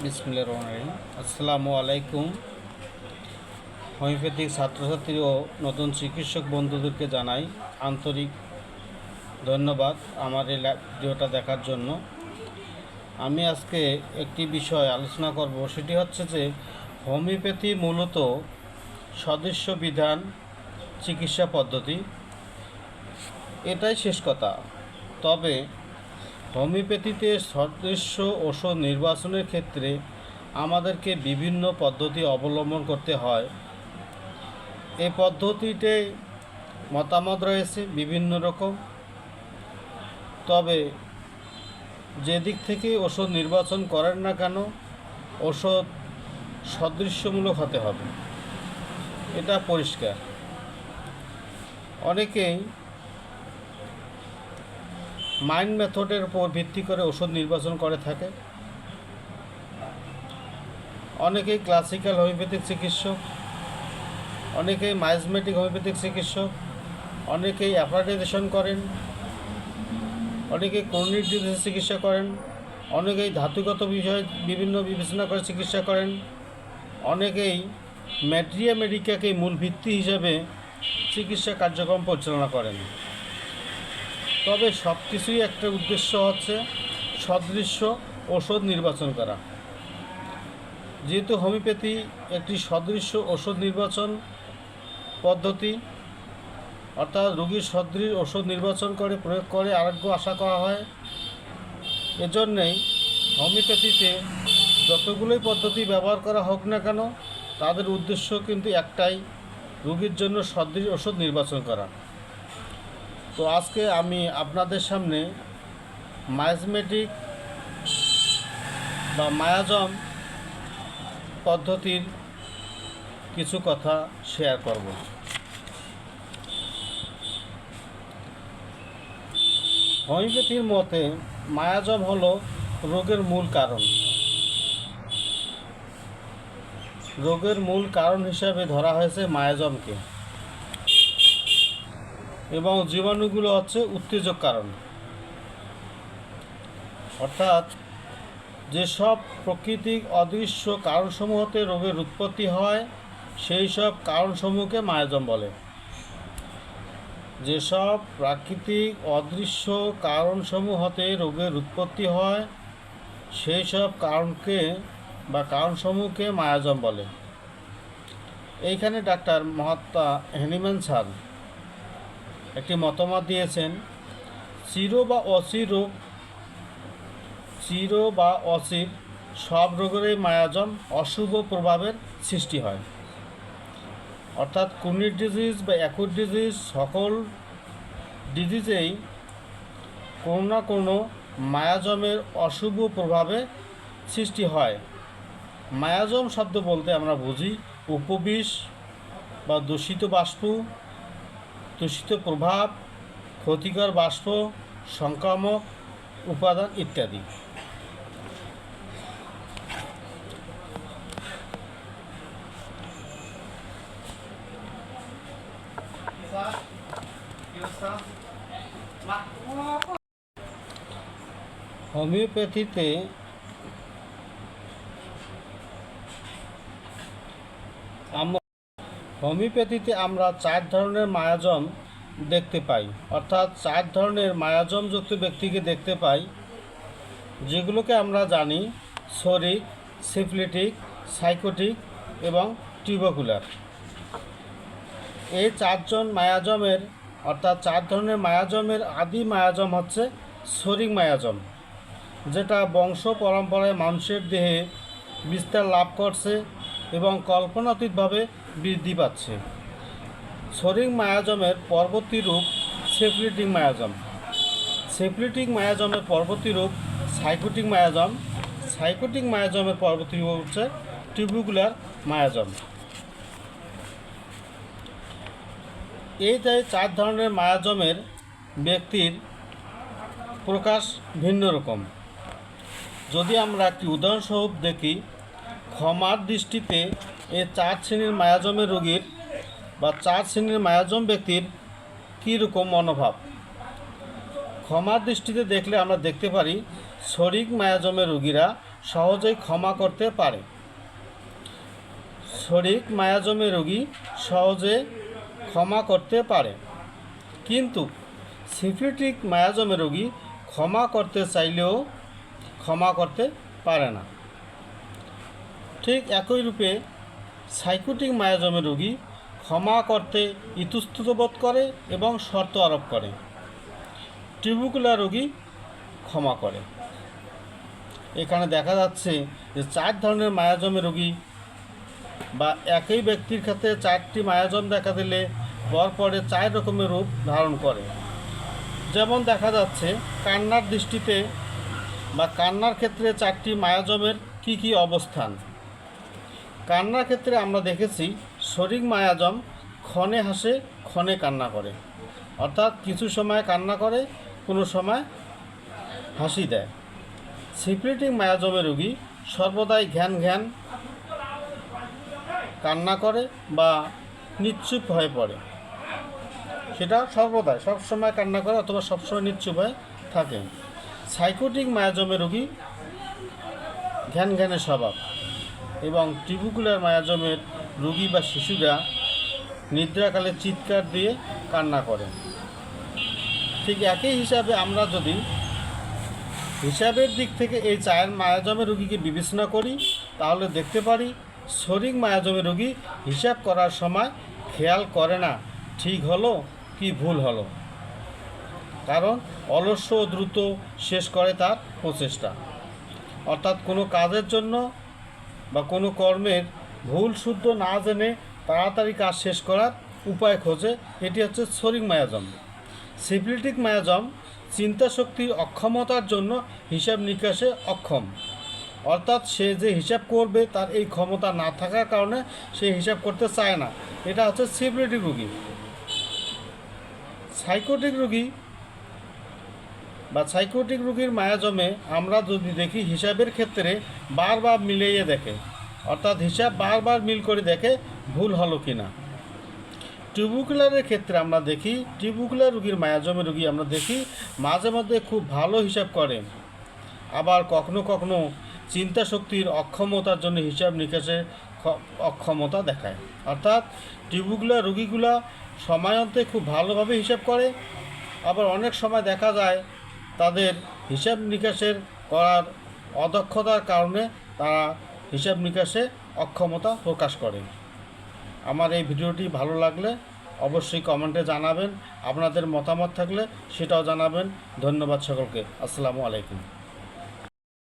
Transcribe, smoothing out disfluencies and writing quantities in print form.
বিসমিল্লাহির রহমানির রহিম। আসসালামু আলাইকুম। হোমিওপ্যাথিক ছাত্রছাত্রী ও নতুন চিকিৎসক বন্ধুদেরকে জানাই আন্তরিক ধন্যবাদ আমার এই ভিডিওটা দেখার জন্য। আমি আজকে একটি বিষয় আলোচনা করব, সেটি হচ্ছে যে হোমিওপ্যাথি মূলত সদৃশ্য বিধান চিকিৎসা পদ্ধতি, এটাই শেষ কথা। তবে হোমিওপ্যাথিতে সদৃশ্য ওষুধ নির্বাচনের ক্ষেত্রে আমাদেরকে বিভিন্ন পদ্ধতি অবলম্বন করতে হয়। এই পদ্ধতিতে মতামত রয়েছে বিভিন্ন রকম, তবে যে দিক থেকে ওষুধ নির্বাচন করেন না কেন ওষুধ সদৃশ্যমূলক হতে হবে, এটা পরিষ্কার। অনেকেই মাইন্ড মেথডের উপর ভিত্তি করে ওষুধ নির্বাচন করে থাকে। অনেকেই ক্লাসিক্যাল হোমিওপ্যাথিক চিকিৎসক, অনেকেই মাইজমেটিক হোমিওপ্যাথিক চিকিৎসক, অনেকেই অ্যাপ্লাইডেশন করেন, অনেকেই ক্রনিক ডিজিজের চিকিৎসা করেন, অনেকেই ধাতুগত বিষয় বিভিন্ন বিবেচনা করে চিকিৎসা করেন, অনেকেই ম্যাট্রিয়া মেডিকাকে মূল ভিত্তি হিসাবে চিকিৎসা কার্যক্রম পরিচালনা করেন। তবে সব কিছুই একটা উদ্দেশ্য হচ্ছে সদৃশ্য ওষুধ নির্বাচন করা। যেহেতু হোমিওপ্যাথি একটি সদৃশ্য ওষুধ নির্বাচন পদ্ধতি, অর্থাৎ রোগীর সদৃশ ওষুধ নির্বাচন করে প্রয়োগ করে আরোগ্য আশা করা হয়, এজন্যেই হোমিওপ্যাথিতে যতগুলোই পদ্ধতি ব্যবহার করা হোক না কেন তাদের উদ্দেশ্য কিন্তু একটাই, রোগীর জন্য সদৃশ ওষুধ নির্বাচন করা। তো আজকে আমি আপনাদের সামনে মাইজমেটিক বা মায়াজম পদ্ধতির কিছু কথা শেয়ার করব। হোমিওপ্যাথির মতে মায়াজম হলো রোগের মূল কারণ। রোগের মূল কারণ হিসাবে ধরা হয়েছে মায়াজমকে, এবং জীবাণুগুলো হচ্ছে উত্তেজক কারণ। অর্থাৎ যেসব প্রাকৃতিক অদৃশ্য কারণসমূহতে রোগের উৎপত্তি হয় সেই সব কারণসমূহকে মায়াজম বলে। যেসব প্রাকৃতিক অদৃশ্য কারণসমূহতে রোগের উৎপত্তি হয় সেই সব কারণকে বা কারণসমূহকে মায়াজম বলে। এইখানে ডাক্তার মহাত্মা হ্যানিম্যান স্যার একটি মতামত দিয়েছেন, চির বা অচির সব রোগেরই মায়াজম অশুভ প্রভাবের সৃষ্টি হয়। অর্থাৎ ক্রনিক ডিজিজ বা অ্যাকুট ডিজিজ সকল ডিজিজেই কোনো না কোনো মায়াজমের অশুভ প্রভাবে সৃষ্টি হয়। মায়াজম শব্দ বলতে আমরা বুঝি উপবিষ বা দূষিত বাষ্প, দূষিত প্রভাব, ক্ষতিকর বাষ্প, সংক্রামক উপাদান ইত্যাদি। হোমিওপ্যাথিতে আমরা 4 ধরনের মায়াজম দেখতে পাই, অর্থাৎ 4 ধরনের মায়াজমযুক্ত ব্যক্তিকে দেখতে পাই, যেগুলোকে আমরা জানি শরিক, সিফিলিটিক, সাইকোটিক এবং টিউবাকুলার। এই 4জন মায়াজমের অর্থাৎ 4 ধরনের মায়াজমের আদি মায়াজম হচ্ছে শরিক মায়াজম, যেটা বংশ পরম্পরায় মানুষের দেহে বিস্তার লাভ করছে এবং কল্পনাতীতভাবে বৃদ্ধি পাচ্ছে। শরিক মায়াজমের পরবর্তী রূপ সিফিলিটিক মায়াজম। সিফিলিটিক মায়াজমের পরবর্তী রূপ সাইকোটিক মায়াজম। সাইকোটিক মায়াজমের পরবর্তী রূপ হচ্ছে টিউবাকুলার মায়াজম। এই 4 ধরনের মায়াজমের ব্যক্তির প্রকাশ ভিন্ন রকম। যদি আমরা একটি উদাহরণস্বরূপ দেখি, ক্ষমার দৃষ্টিতে এই 4 শ্রেণীর মায়াজমের রোগীর বা 4 শ্রেণীর মায়াজম ব্যক্তির কীরকম মনোভাব। ক্ষমার দৃষ্টিতে দেখলে আমরা দেখতে পারি শরিক মায়াজমের রোগীরা সহজেই ক্ষমা করতে পারে। শরিক মায়াজমে রোগী সহজে ক্ষমা করতে পারে, কিন্তু সিফিলিটিক মায়াজমে রোগী ক্ষমা করতে চাইলেও ক্ষমা করতে পারে না। ঠিক একই রূপে সাইকোটিক মায়াজমে রোগী ক্ষমা করতে ইতস্তত বোধ করে এবং শর্ত আরোপ করে। টিউবুকুলার রোগী ক্ষমা করে। এখানে দেখা যাচ্ছে যে 4 ধরনের মায়াজমে রোগী বা একই ব্যক্তির ক্ষেত্রে 4টি মায়াজম দেখা দিলে পরপরে 4 রকমের রূপ ধারণ করে। যেমন দেখা যাচ্ছে কান্নার দৃষ্টিতে বা কান্নার ক্ষেত্রে 4টি মায়াজমের কি অবস্থান। কান্নার ক্ষেত্রে আমরা দেখেছি শরিক মায়াজম ক্ষণে হাসে, ক্ষণে কান্না করে, অর্থাৎ কিছু সময় কান্না করে, কোনো সময় হাসি দেয়। সিফিলিটিক মায়াজমে রোগী সর্বদাই ঘ্যান কান্না করে বা নিশ্চুপ হয়ে পড়ে, সেটা সর্বদাই সবসময় কান্না করে অথবা সবসময় নিশ্চুপ হয়ে থাকে। সাইকোটিক মায়াজমে রোগী ঘ্যানের স্বভাব এবং টিউবুকুলার মায়াজমের রোগী বা শিশুরা নিদ্রাকালে চিৎকার দিয়ে কান্না করে। ঠিক একই হিসাবে আমরা যদি হিসাবের দিক থেকে এই 4 মায়াজমের রোগীকে বিবেচনা করি তাহলে দেখতে পারি শরিক মায়াজমের রোগী হিসাব করার সময় খেয়াল করে না ঠিক হলো কি ভুল হলো, কারণ অলস্য ও দ্রুত শেষ করে তার প্রচেষ্টা। অর্থাৎ কোনো কাজের জন্য বা কোনো কর্মের ভুল শুদ্ধ না জেনে তাড়াতাড়ি কাজ শেষ করার উপায় খোঁজে, এটি হচ্ছে শরিক মায়াজম। সিফিলিটিক মায়াজম চিন্তা শক্তির অক্ষমতার জন্য হিসাব নিকাশে অক্ষম, অর্থাৎ সে যে হিসাব করবে তার এই ক্ষমতা না থাকার কারণে সে হিসাব করতে চায় না। এটা হচ্ছে সিফিলিটিক রোগী। সাইকোটিক রোগী বা সাইকোটিক রোগীর মায়াজমে আমরা যদি দেখি হিসাবের ক্ষেত্রে বারবার মিলিয়ে দেখে, অর্থাৎ হিসাব বারবার মিল করে দেখে ভুল হলো কি না। টিউবুকুলারের ক্ষেত্রে আমরা দেখি টিউবুকুলার রোগীর মায়াজমে রোগী আমরা দেখি মাঝে মধ্যে খুব ভালো হিসাব করে, আবার কখনো কখনো চিন্তা শক্তির অক্ষমতার জন্য হিসাব নিকাশে অক্ষমতা দেখায়। অর্থাৎ টিউবুকুলার রোগীগুলা সময়ন্তে খুব ভালোভাবে হিসাব করে, আবার অনেক সময় দেখা যায় তাদের হিসাব নিকাশের করার অদক্ষতার কারণে তারা হিসাব নিকাশে অক্ষমতা প্রকাশ করে। আমার এই ভিডিওটি ভালো লাগলে অবশ্যই কমেন্টে জানাবেন, আপনাদের মতামত থাকলে সেটাও জানাবেন। ধন্যবাদ সকলকে। আসসালামু আলাইকুম।